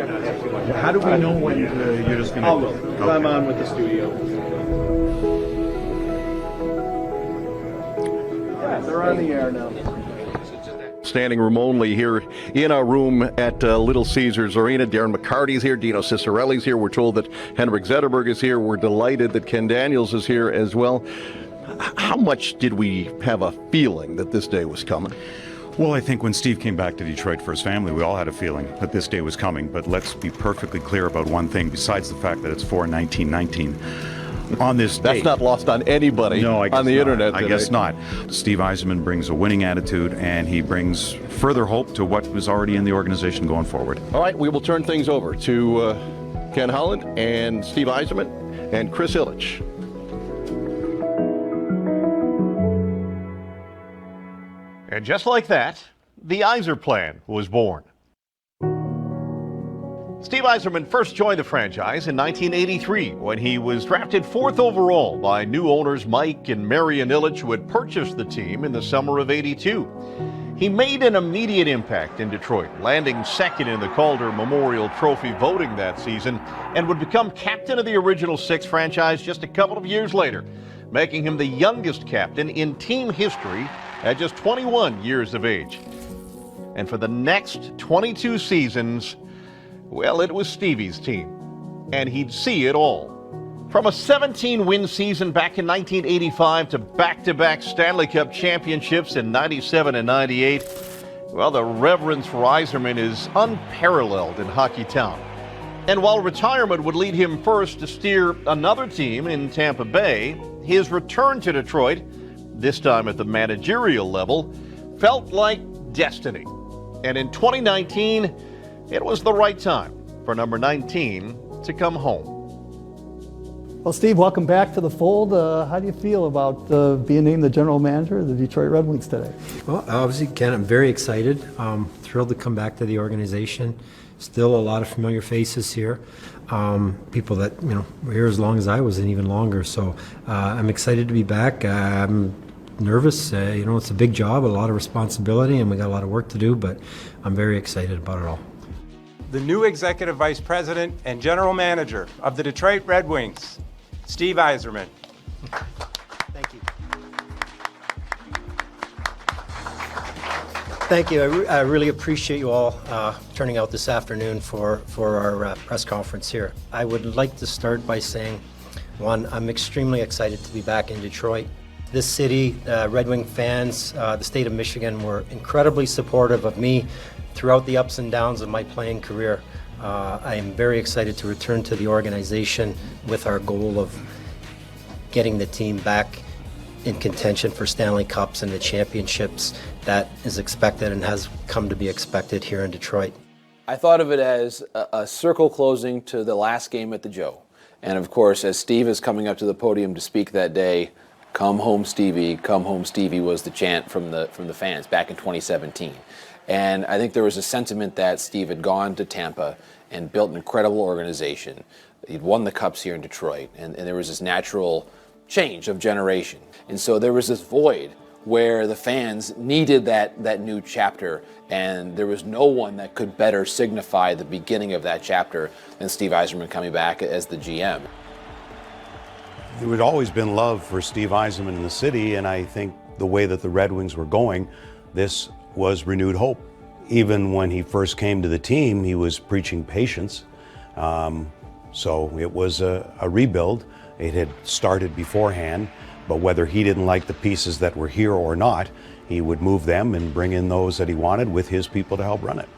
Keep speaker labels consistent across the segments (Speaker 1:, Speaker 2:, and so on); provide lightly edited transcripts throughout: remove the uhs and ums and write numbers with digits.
Speaker 1: How do we know when you're just going to...
Speaker 2: I'll look, because I'm on with the studio. Yeah, they're on the air now.
Speaker 3: Standing room only here in our room at Little Caesars Arena. Darren McCarty's here. Dino Cicerelli's here. We're told that Henrik Zetterberg is here. We're delighted that Ken Daniels is here as well. How much did we have a feeling that this day was coming?
Speaker 1: Well, I think when Steve came back to Detroit for his family, we all had a feeling that this day was coming. But let's be perfectly clear about one thing, besides the fact that it's 4/19/19. On this date.
Speaker 3: That's not lost on anybody on the internet today.
Speaker 1: I guess not. Steve Yzerman brings a winning attitude, and he brings further hope to what was already in the organization going forward.
Speaker 3: All right, we will turn things over to Ken Holland and Steve Yzerman and Chris Ilitch. And just like that, the Yzer Plan was born. Steve Yzerman first joined the franchise in 1983 when he was drafted 4th overall by new owners Mike and Marion Ilitch, who had purchased the team in the summer of '82. He made an immediate impact in Detroit, landing second in the Calder Memorial Trophy voting that season, and would become captain of the original 6 franchise just a couple of years later, making him the youngest captain in team history at just 21 years of age. And for the next 22 seasons, well, it was Stevie's team, and he'd see it all. From a 17-win season back in 1985 to back-to-back Stanley Cup championships in 97 and 98, well, the reverence for Yzerman is unparalleled in hockey town. And while retirement would lead him first to steer another team in Tampa Bay, his return to Detroit, this time at the managerial level, felt like destiny. And in 2019, it was the right time for number 19 to come home.
Speaker 4: Well, Steve, welcome back to the fold. How do you feel about being named the general manager of the Detroit Red Wings today?
Speaker 5: Well, obviously, Ken, I'm very excited. Thrilled to come back to the organization. Still a lot of familiar faces here. People that, were here as long as I was and even longer. So I'm excited to be back. I'm nervous. It's a big job, a lot of responsibility, and we got a lot of work to do, but I'm very excited about it all.
Speaker 6: The new Executive Vice President and General Manager of the Detroit Red Wings, Steve Yzerman.
Speaker 5: Thank you. Thank you. I really appreciate you all turning out this afternoon for our press conference here. I would like to start by saying, one, I'm extremely excited to be back in Detroit. This city, Red Wing fans, the state of Michigan were incredibly supportive of me throughout the ups and downs of my playing career. I am very excited to return to the organization with our goal of getting the team back in contention for Stanley Cups and the championships that is expected and has come to be expected here in Detroit.
Speaker 7: I thought of it as a circle closing to the last game at the Joe. And of course, as Steve is coming up to the podium to speak that day, "Come home, Stevie, come home, Stevie," was the chant from the fans back in 2017. And I think there was a sentiment that Steve had gone to Tampa and built an incredible organization. He'd won the Cups here in Detroit, and there was this natural change of generation. And so there was this void where the fans needed that new chapter, and there was no one that could better signify the beginning of that chapter than Steve Yzerman coming back as the GM.
Speaker 8: There had always been love for Steve Yzerman in the city, and I think the way that the Red Wings were going, this was renewed hope. Even when he first came to the team, he was preaching patience. So it was a rebuild. It had started beforehand, but whether he didn't like the pieces that were here or not, he would move them and bring in those that he wanted with his people to help run it.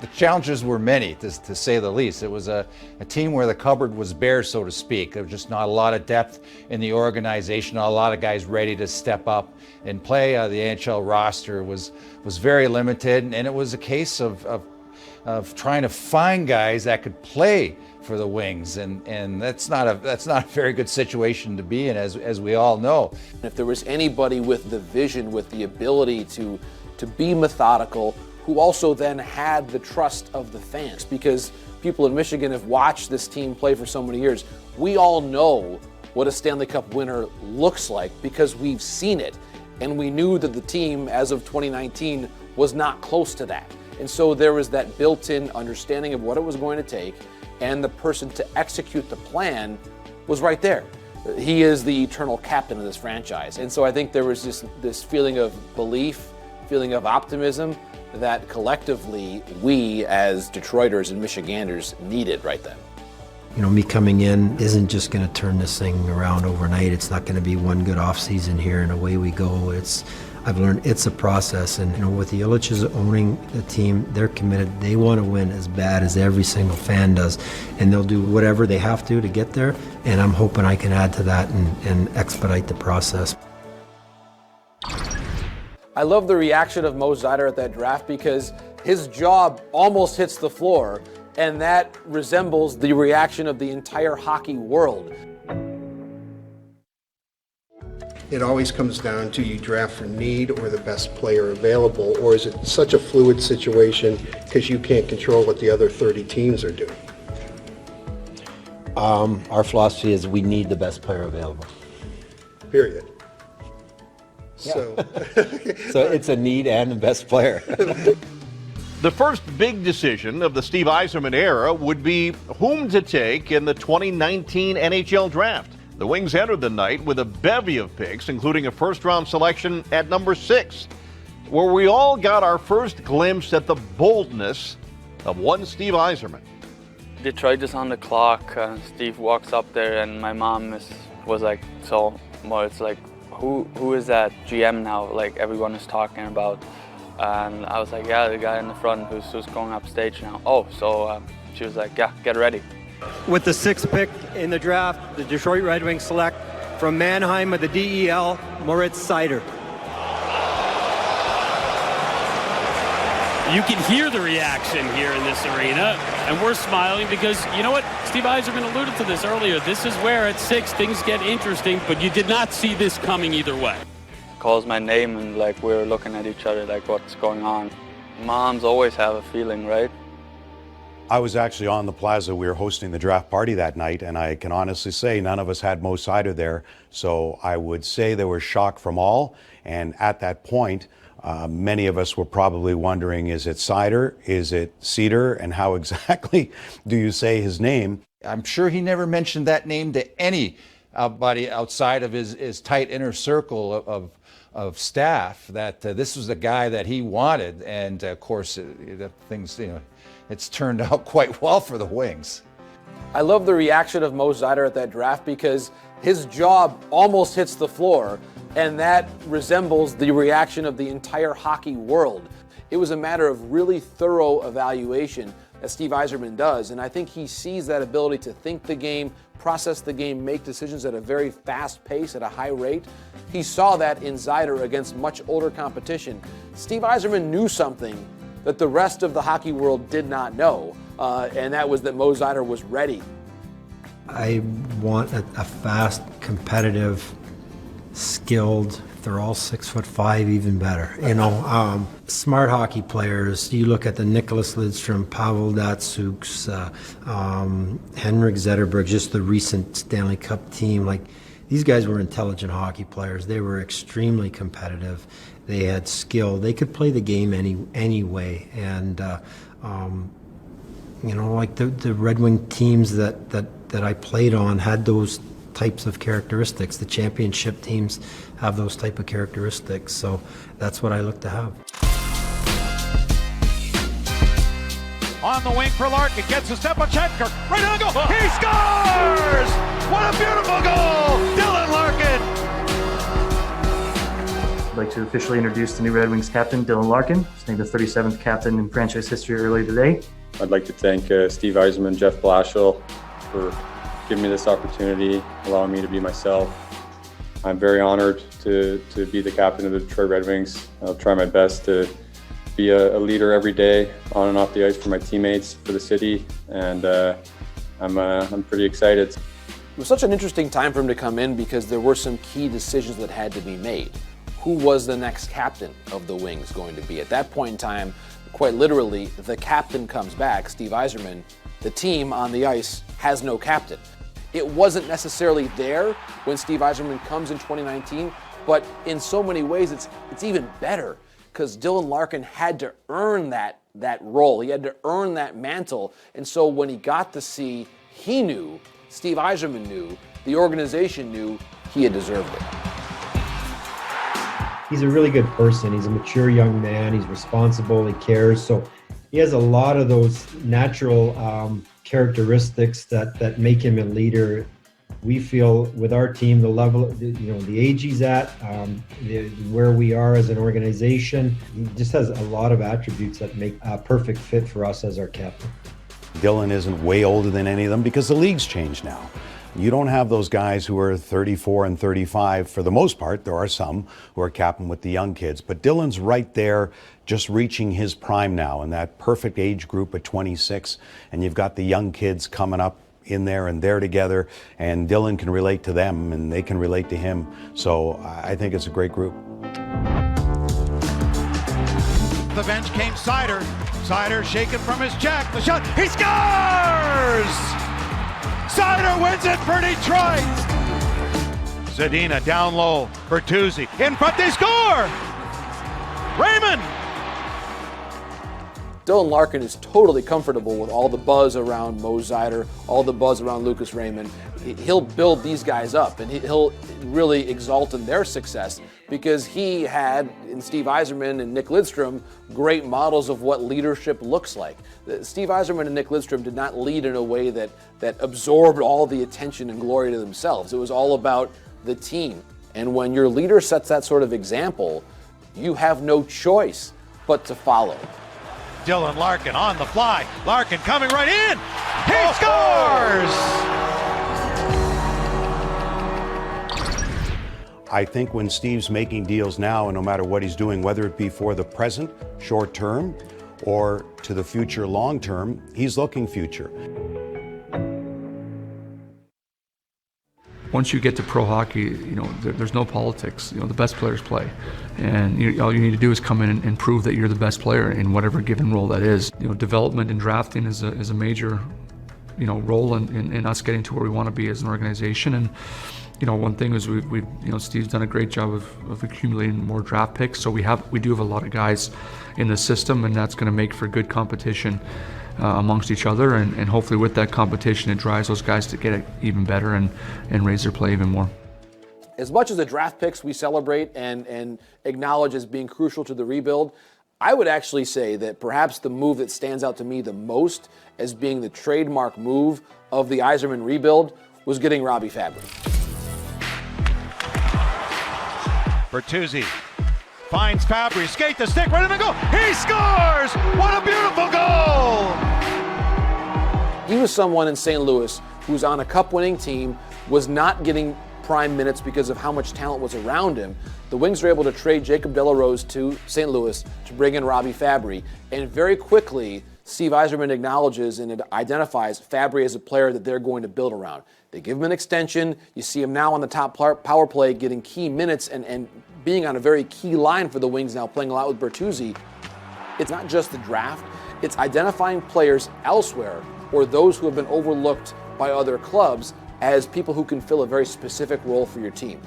Speaker 9: The challenges were many, to say the least. It was a team where the cupboard was bare, so to speak. There was just not a lot of depth in the organization, not a lot of guys ready to step up and play. The NHL roster was very limited, and it was a case of trying to find guys that could play for the Wings, and that's not a very good situation to be in, as we all know.
Speaker 7: If there was anybody with the vision, with the ability to be methodical, who also then had the trust of the fans, because people in Michigan have watched this team play for so many years. We all know what a Stanley Cup winner looks like because we've seen it, and we knew that the team, as of 2019, was not close to that. And so there was that built-in understanding of what it was going to take, and the person to execute the plan was right there. He is the eternal captain of this franchise. And so I think there was this feeling of belief, feeling of optimism that collectively we as Detroiters and Michiganders needed right then.
Speaker 5: You know, me coming in isn't just going to turn this thing around overnight. It's not going to be one good off season here and away we go. I've learned it's a process, and you know, with the Ilitches owning the team, they're committed. They want to win as bad as every single fan does, and they'll do whatever they have to get there. And I'm hoping I can add to that and expedite the process.
Speaker 7: I love the reaction of Mo Zeider at that draft because his jaw almost hits the floor, and that resembles the reaction of the entire hockey world.
Speaker 10: It always comes down to you draft for need or the best player available, or is it such a fluid situation because you can't control what the other 30 teams are doing?
Speaker 11: Our philosophy is we need the best player available.
Speaker 10: Period.
Speaker 11: Yeah.
Speaker 10: So,
Speaker 11: So it's a need and the best player.
Speaker 3: The first big decision of the Steve Yzerman era would be whom to take in the 2019 NHL draft. The Wings entered the night with a bevy of picks, including a first-round selection at number 6, where we all got our first glimpse at the boldness of one Steve Yzerman.
Speaker 12: Detroit is on the clock. Steve walks up there, and my mom was like, "So, well, it's like, who is that GM now? Like everyone is talking about." And I was like, "Yeah, the guy in the front who's going up stage now." Oh, so she was like, "Yeah, get ready."
Speaker 13: With the 6th pick in the draft, the Detroit Red Wings select from Mannheim of the DEL, Moritz Seider.
Speaker 14: You can hear the reaction here in this arena, and we're smiling because, you know what, Steve Yzerman alluded to this earlier. This is where at 6 things get interesting, but you did not see this coming either way.
Speaker 12: Calls my name, and like we're looking at each other like, what's going on? Moms always have a feeling, right?
Speaker 8: I was actually on the plaza. We were hosting the draft party that night, and I can honestly say none of us had Mo Seider there. So I would say there was shock from all. And at that point, many of us were probably wondering, is it Seider? Is it Cedar? And how exactly do you say his name?
Speaker 9: I'm sure he never mentioned that name to anybody outside of his tight inner circle of staff, that this was the guy that he wanted. And of course, things, it's turned out quite well for the Wings.
Speaker 7: I love the reaction of Mo Zeider at that draft because his jaw almost hits the floor, and that resembles the reaction of the entire hockey world. It was a matter of really thorough evaluation that Steve Yzerman does, and I think he sees that ability to think the game, process the game, make decisions at a very fast pace, at a high rate. He saw that in Zeider against much older competition. Steve Yzerman knew something that the rest of the hockey world did not know, and that was that Mo Zeider was ready.
Speaker 5: I want a fast, competitive, skilled, if they're all 6'5", even better. Smart hockey players. You look at the Nicholas Lidstrom, Pavel Datsyuks, Henrik Zetterberg, just the recent Stanley Cup team. Like, these guys were intelligent hockey players. They were extremely competitive. They had skill. They could play the game any way. And like the Red Wing teams that I played on had those types of characteristics. The championship teams have those type of characteristics. So that's what I look to have.
Speaker 15: On the wing for Larkin, gets a step on Shattenkirk, right on the goal, he scores! What a beautiful goal! Dylan Larkin!
Speaker 16: I'd like to officially introduce the new Red Wings captain, Dylan Larkin. He's named the 37th captain in franchise history earlier today.
Speaker 17: I'd like to thank Steve Yzerman, Jeff Blashill for giving me this opportunity, allowing me to be myself. I'm very honored to be the captain of the Detroit Red Wings. I'll try my best to be a leader every day on and off the ice for my teammates, for the city, and I'm pretty excited.
Speaker 7: It was such an interesting time for him to come in because there were some key decisions that had to be made. Who was the next captain of the Wings going to be? At that point in time, quite literally, the captain comes back, Steve Yzerman. The team on the ice has no captain. It wasn't necessarily there when Steve Yzerman comes in 2019, but in so many ways it's even better because Dylan Larkin had to earn that that role. He had to earn that mantle. And so when he got to see, he knew, Steve Yzerman knew, the organization knew he had deserved it.
Speaker 18: He's a really good person. He's a mature young man. He's responsible. He cares. So he has a lot of those natural characteristics that make him a leader. We feel with our team, the level, the age he's at, where we are as an organization, he just has a lot of attributes that make a perfect fit for us as our captain.
Speaker 8: Dylan isn't way older than any of them because the league's changed now. You don't have those guys who are 34 and 35 for the most part. There are some who are captain with the young kids, but Dylan's right there just reaching his prime now in that perfect age group at 26, and you've got the young kids coming up in there and they're together, and Dylan can relate to them and they can relate to him. So I think it's a great group.
Speaker 15: The bench came Seider. Seider shaken from his jack. The shot. He scores! Seider wins it for Detroit. Zadina down low. Bertuzzi in front. They score! Raymond!
Speaker 7: Dylan Larkin is totally comfortable with all the buzz around Mo Seider, all the buzz around Lucas Raymond. He'll build these guys up, and he'll really exalt in their success because he had, in Steve Yzerman and Nick Lidstrom, great models of what leadership looks like. Steve Yzerman and Nick Lidstrom did not lead in a way that absorbed all the attention and glory to themselves. It was all about the team. And when your leader sets that sort of example, you have no choice but to follow.
Speaker 15: Dylan Larkin on the fly. Larkin coming right in. He scores!
Speaker 8: I think when Steve's making deals now, and no matter what he's doing, whether it be for the present, short term, or to the future, long term, he's looking future.
Speaker 19: Once you get to pro hockey, there's no politics. The best players play, and all you need to do is come in and prove that you're the best player in whatever given role that is. Development and drafting is a major, role in us getting to where we want to be as an organization. And one thing is we've Steve's done a great job of accumulating more draft picks. So we do have a lot of guys in the system, and that's going to make for good competition amongst each other, and hopefully with that competition it drives those guys to get it even better and raise their play even more.
Speaker 7: As much as the draft picks we celebrate and acknowledge as being crucial to the rebuild, I would actually say that perhaps the move that stands out to me the most as being the trademark move of the Yzerman rebuild was getting Robbie Fabry.
Speaker 15: Bertuzzi finds Fabry, skate the stick, right in the goal. He scores! What a beautiful goal!
Speaker 7: He was someone in St. Louis who's on a cup-winning team, was not getting prime minutes because of how much talent was around him. The Wings were able to trade Jacob Delarose to St. Louis to bring in Robbie Fabry, and very quickly Steve Yzerman acknowledges and identifies Fabry as a player that they're going to build around. They give him an extension. You see him now on the top power play getting key minutes and being on a very key line for the Wings now, playing a lot with Bertuzzi. It's not just the draft. It's identifying players elsewhere or those who have been overlooked by other clubs as people who can fill a very specific role for your team.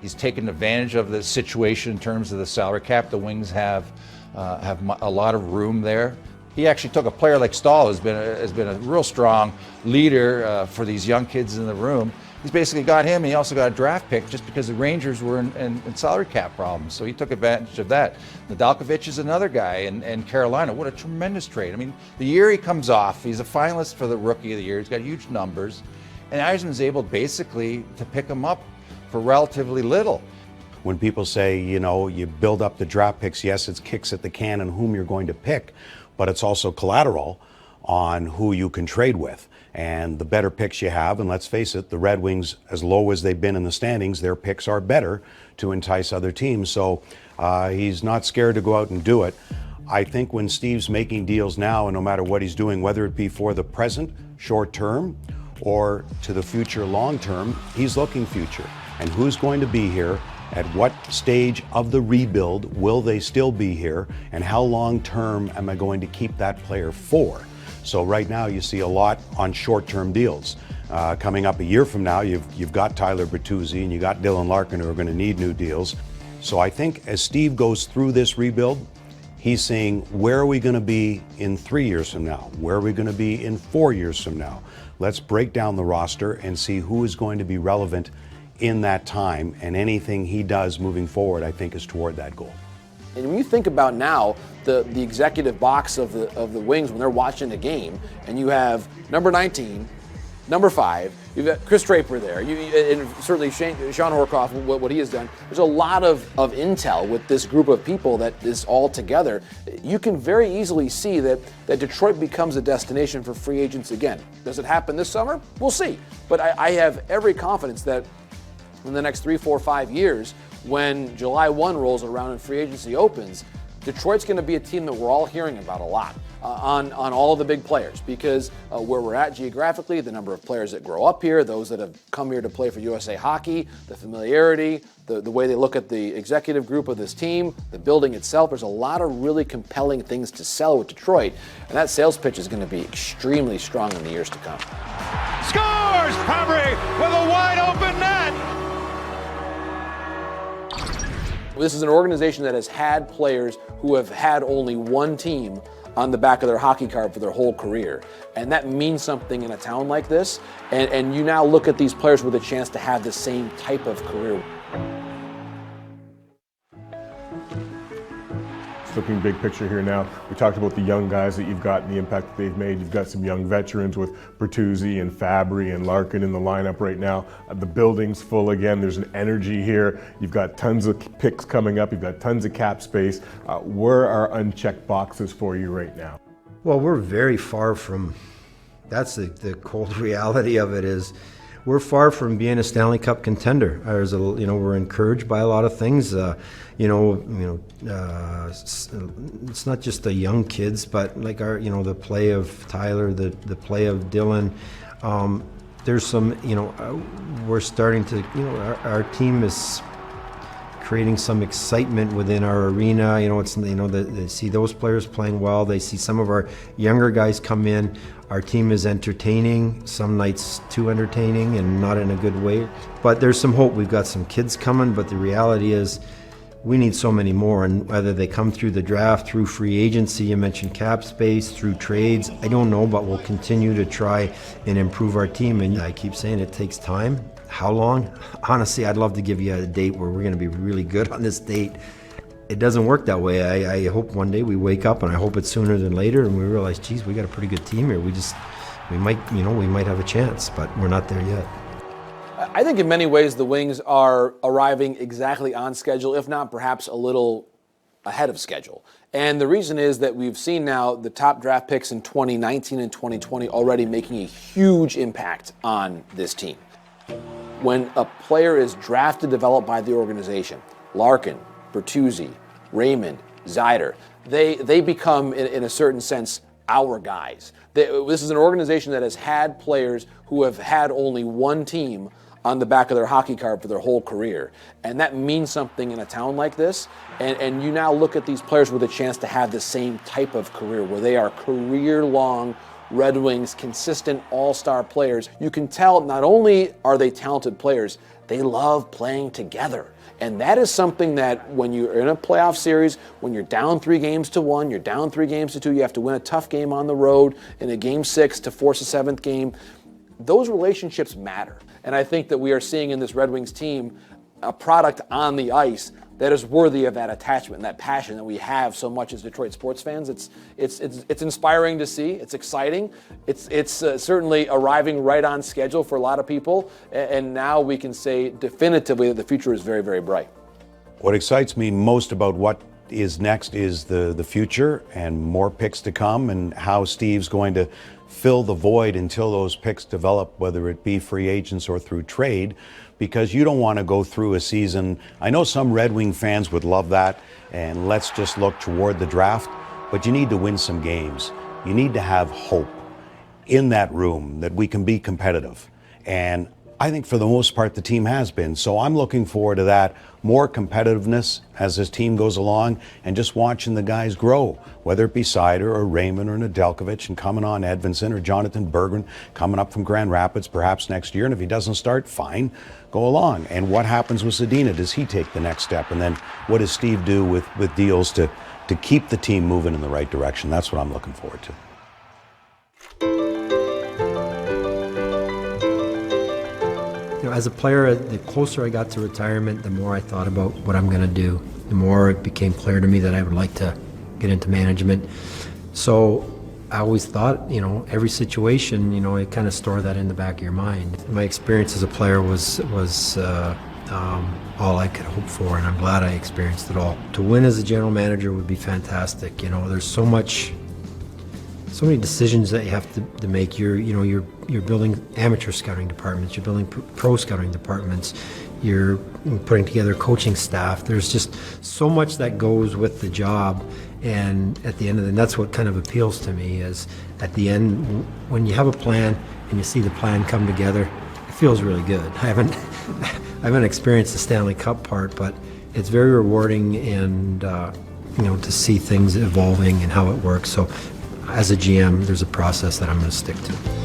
Speaker 9: He's taken advantage of the situation in terms of the salary cap. The Wings have a lot of room there. He actually took a player like Stahl, has been a real strong leader for these young kids in the room. He's basically got him, and he also got a draft pick just because the Rangers were in salary cap problems. So he took advantage of that. Nadalkovich is another guy in Carolina. What a tremendous trade. I mean, the year he comes off, he's a finalist for the Rookie of the Year. He's got huge numbers. And Yzerman's able basically to pick him up for relatively little.
Speaker 8: When people say, you build up the draft picks, yes, it's kicks at the can and whom you're going to pick, but it's also collateral on who you can trade with. And the better picks you have, and let's face it, the Red Wings, as low as they've been in the standings, their picks are better to entice other teams. So he's not scared to go out and do it. I think when Steve's making deals now, and no matter what he's doing, whether it be for the present, short term, or to the future, long term, he's looking future. And who's going to be here? At what stage of the rebuild will they still be here? And how long term am I going to keep that player for? So right now you see a lot on short-term deals. Coming up a year from now, you've got Tyler Bertuzzi and you got Dylan Larkin who are going to need new deals. So I think as Steve goes through this rebuild, He's saying, where are we going to be in 3 years from now? Where are we going to be in 4 years from now? Let's break down the roster and see who is going to be relevant in that time, and anything he does moving forward, I think, is toward that goal.
Speaker 7: And when you think about now the executive box of the Wings when they're watching a game, and you have number 19, number 5, you've got Chris Draper there, and certainly Sean Horkoff, what he has done. There's a lot of intel with this group of people that is all together. You can very easily see that Detroit becomes a destination for free agents again. Does it happen this summer? We'll see. But I have every confidence that in the next 3, 4, 5 years, when July 1 rolls around and free agency opens, Detroit's going to be a team that we're all hearing about a lot on all of the big players, because where we're at geographically, the number of players that grow up here, those that have come here to play for USA Hockey, the familiarity, the way they look at the executive group of this team, the building itself. There's a lot of really compelling things to sell with Detroit, and that sales pitch is going to be extremely strong in the years to come.
Speaker 15: Scores! Pembry with a wide open net!
Speaker 7: This is an organization that has had players who have had only one team on the back of their hockey card for their whole career. And that means something in a town like this. And you now look at these players with a chance to have the same type of career.
Speaker 20: Looking big picture here now, we talked about the young guys that you've got and the impact that they've made. You've got some young veterans with Bertuzzi and Fabry and Larkin in the lineup right now. The building's full again. There's an energy here. You've got tons of picks coming up. You've got tons of cap space. Where are unchecked boxes for you right now?
Speaker 18: Well, we're very far from, that's the cold reality of it is, we're far from being a Stanley Cup contender. We're encouraged by a lot of things. It's not just the young kids, but like the play of Tyler, the play of Dylan. There's some, we're starting to, our team is creating some excitement within our arena. They see those players playing well. They see some of our younger guys come in. Our team is entertaining, some nights too entertaining and not in a good way. But there's some hope. We've got some kids coming, but the reality is we need so many more. And whether they come through the draft, through free agency, you mentioned cap space, through trades, I don't know, but we'll continue to try and improve our team. And I keep saying it takes time. How long? Honestly, I'd love to give you a date where we're going to be really good on this date. It doesn't work that way. I hope one day we wake up, and I hope it's sooner than later, and we realize, geez, we got a pretty good team here. We might have a chance, but we're not there yet.
Speaker 7: I think in many ways the Wings are arriving exactly on schedule, if not perhaps a little ahead of schedule. And the reason is that we've seen now the top draft picks in 2019 and 2020 already making a huge impact on this team. When a player is drafted, developed by the organization, Larkin, Bertuzzi, Raymond, Zyder, they become, in a certain sense, our guys. This is an organization that has had players who have had only one team on the back of their hockey card for their whole career. And that means something in a town like this. And you now look at these players with a chance to have the same type of career, where they are career-long Red Wings, consistent all-star players. You can tell not only are they talented players, they love playing together. And that is something that when you're in a playoff series, when you're down 3-1, you're down 3-2, you have to win a tough game on the road in a game 6 to force a 7th game, those relationships matter. And I think that we are seeing in this Red Wings team a product on the ice that is worthy of that attachment and that passion that we have so much as Detroit sports fans. It's inspiring to see. It's exciting. It's certainly arriving right on schedule for a lot of people. And now we can say definitively that the future is very, very bright.
Speaker 8: What excites me most about what is next is the future and more picks to come, and how Steve's going to fill the void until those picks develop, whether it be free agents or through trade, because you don't want to go through a season. I know some Red Wing fans would love that, and let's just look toward the draft, but you need to win some games. You need to have hope in that room that we can be competitive. And I think for the most part the team has been. So I'm looking forward to that, more competitiveness as this team goes along, and just watching the guys grow, whether it be Seider or Raymond or Nedeljkovic, and coming on Edvinsson or Jonathan Berggren coming up from Grand Rapids perhaps next year. And if he doesn't start, fine, go along. And what happens with Zadina? Does he take the next step? And then what does Steve do with deals to to keep the team moving in the right direction. That's what I'm looking forward to.
Speaker 18: You know, as a player, the closer I got to retirement, the more I thought about what I'm going to do. The more it became clear to me that I would like to get into management. So I always thought, you know, every situation, you know, you kind of store that in the back of your mind. My experience as a player was all I could hope for, and I'm glad I experienced it all. To win as a general manager would be fantastic. You know, there's so many decisions that you have to make. You're building amateur scouting departments. You're building pro scouting departments. You're putting together coaching staff. There's just so much that goes with the job. And at the end of the day, that's what kind of appeals to me is at the end, when you have a plan and you see the plan come together, it feels really good. I haven't experienced the Stanley Cup part, but it's very rewarding and you know, to see things evolving and how it works. So as a GM, there's a process that I'm going to stick to.